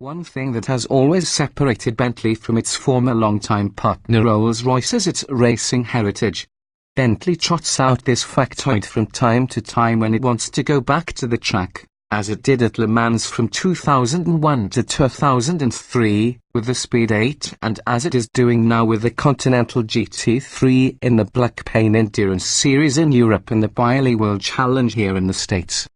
One thing that has always separated Bentley from its former longtime partner Rolls-Royce is its racing heritage. Bentley trots out this factoid from time to time when it wants to go back to the track, as it did at Le Mans from 2001 to 2003 with the Speed 8 and as it is doing now with the Continental GT3 in the Blancpain Endurance Series in Europe and the Pirelli World Challenge here in the States.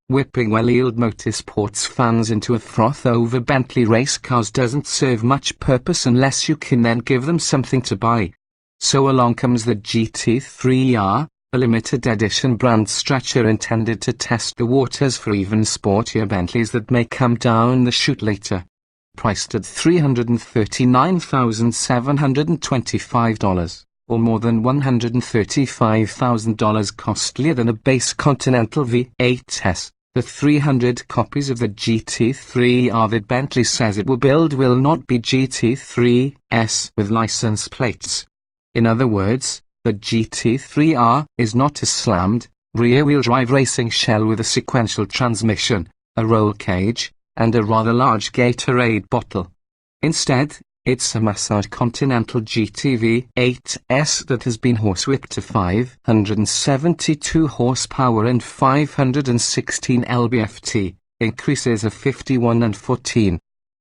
Whipping well-heeled motorsports fans into a froth over Bentley race cars doesn't serve much purpose unless you can then give them something to buy. So along comes the GT3-R, a limited edition brand stretcher intended to test the waters for even sportier Bentleys that may come down the chute later. Priced at $339,725, or more than $135,000 costlier than a base Continental V8S. The 300 copies of the GT3-R that Bentley says it will build will not be GT3s with license plates. In other words, the GT3-R is not a slammed, rear-wheel drive racing shell with a sequential transmission, a roll cage, and a rather large Gatorade bottle. Instead, it's a massaged Continental GT3-8S that has been horsewhipped to 572 horsepower and 516 lb-ft, increases of 51 and 14.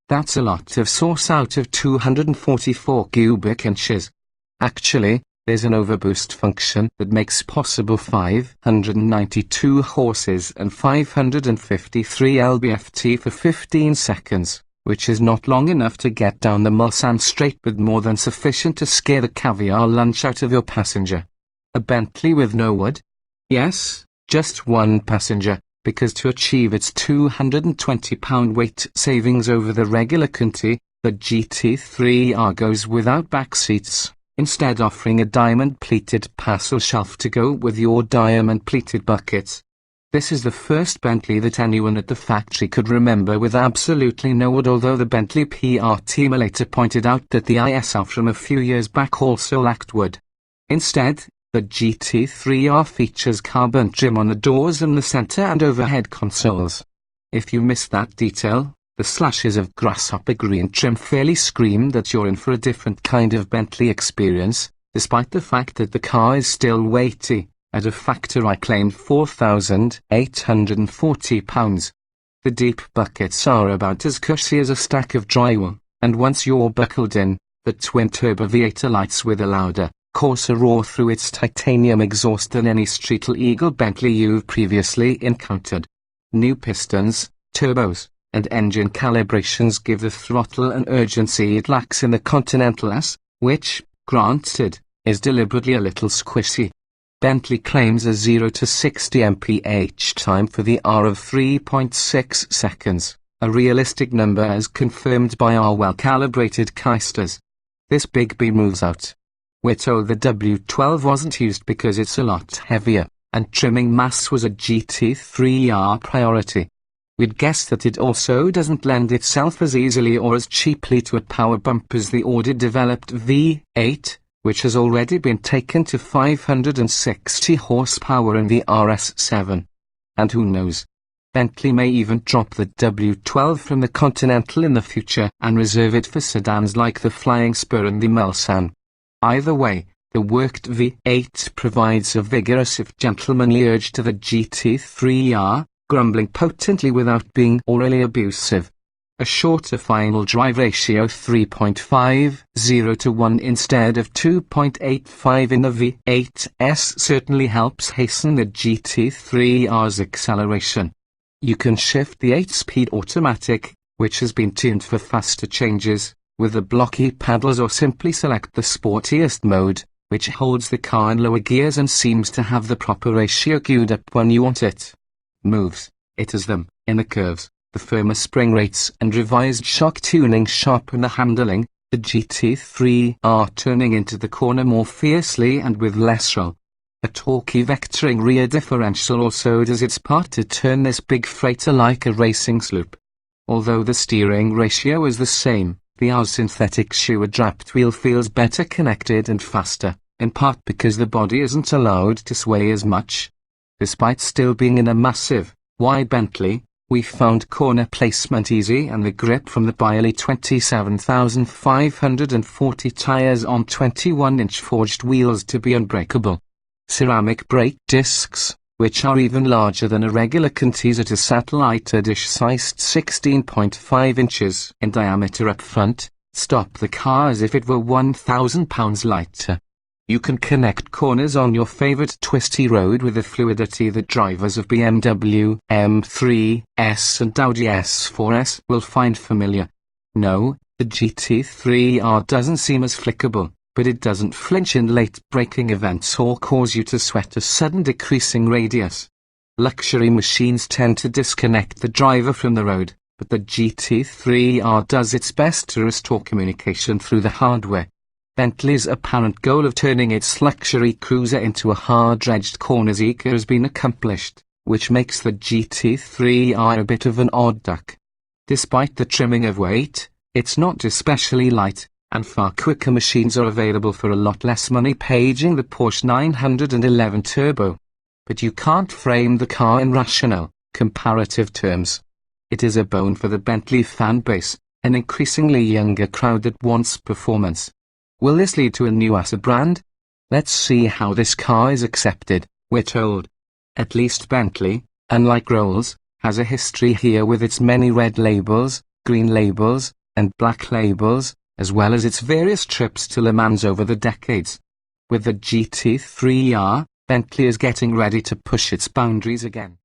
That's a lot of sauce out of 244 cubic inches. Actually, there's an overboost function that makes possible 592 horses and 553 lb-ft for 15 seconds. Which is not long enough to get down the Mulsanne straight but more than sufficient to scare the caviar lunch out of your passenger. A Bentley with no wood? Yes, just one passenger, because to achieve its 220-pound weight savings over the regular Conti, the GT3-R goes without back seats, instead offering a diamond-pleated parcel shelf to go with your diamond-pleated buckets. This is the first Bentley that anyone at the factory could remember with absolutely no wood, although the Bentley PR team later pointed out that the ISL from a few years back also lacked wood. Instead, the GT3-R features carbon trim on the doors and the center and overhead consoles. If you missed that detail, the slashes of grasshopper green trim fairly scream that you're in for a different kind of Bentley experience, despite the fact that the car is still weighty. At a factory claimed 4,840 pounds. The deep buckets are about as cushy as a stack of drywall, and once you're buckled in, the twin-turbo V8 lights with a louder, coarser roar through its titanium exhaust than any street-legal Bentley you've previously encountered. New pistons, turbos, and engine calibrations give the throttle an urgency it lacks in the Continental S, which, granted, is deliberately a little squishy. Bentley claims a 0 to 60 mph time for the R of 3.6 seconds, a realistic number as confirmed by our well-calibrated Keisters. This big B moves out. We're told the W12 wasn't used because it's a lot heavier, and trimming mass was a GT3-R priority. We'd guess that it also doesn't lend itself as easily or as cheaply to a power bump as the Audi-developed V8, which has already been taken to 560 horsepower in the RS7. And who knows? Bentley may even drop the W12 from the Continental in the future and reserve it for sedans like the Flying Spur and the Mulsanne. Either way, the worked V8 provides a vigorous if gentlemanly urge to the GT3-R, grumbling potently without being orally abusive. A shorter final drive ratio 3.50 to 1 instead of 2.85 in the V8S certainly helps hasten the GT3-R's acceleration. You can shift the 8-speed automatic, which has been tuned for faster changes, with the blocky paddles, or simply select the sportiest mode, which holds the car in lower gears and seems to have the proper ratio queued up when you want it. Moves, it has them, in the curves. The firmer spring rates and revised shock tuning sharpen the handling, the GT3-R turning into the corner more fiercely and with less roll. A torquey vectoring rear differential also does its part to turn this big freighter like a racing sloop. Although the steering ratio is the same, the R's synthetic shoe drapped wheel feels better connected and faster, in part because the body isn't allowed to sway as much. Despite still being in a massive, wide Bentley, We found corner placement easy and the grip from the Pirelli 27,540 tyres on 21-inch forged wheels to be unbreakable. Ceramic brake discs, which are even larger than a regular Continental to satellite dish-sized 16.5 inches in diameter up front, stop the car as if it were 1,000 pounds lighter. You can connect corners on your favorite twisty road with the fluidity that drivers of BMW M3S and Audi S4S will find familiar. No, the GT3-R doesn't seem as flickable, but it doesn't flinch in late braking events or cause you to sweat a sudden decreasing radius. Luxury machines tend to disconnect the driver from the road, but the GT3-R does its best to restore communication through the hardware. Bentley's apparent goal of turning its luxury cruiser into a hard-edged corner seeker has been accomplished, which makes the GT3-R a bit of an odd duck. Despite the trimming of weight, it's not especially light, and far quicker machines are available for a lot less money, paging the Porsche 911 Turbo. But you can't frame the car in rational, comparative terms. It is a bone for the Bentley fan base, an increasingly younger crowd that wants performance. Will this lead to a new asset brand? Let's see how this car is accepted, we're told. At least Bentley, unlike Rolls, has a history here with its many red labels, green labels, and black labels, as well as its various trips to Le Mans over the decades. With the GT3-R, Bentley is getting ready to push its boundaries again.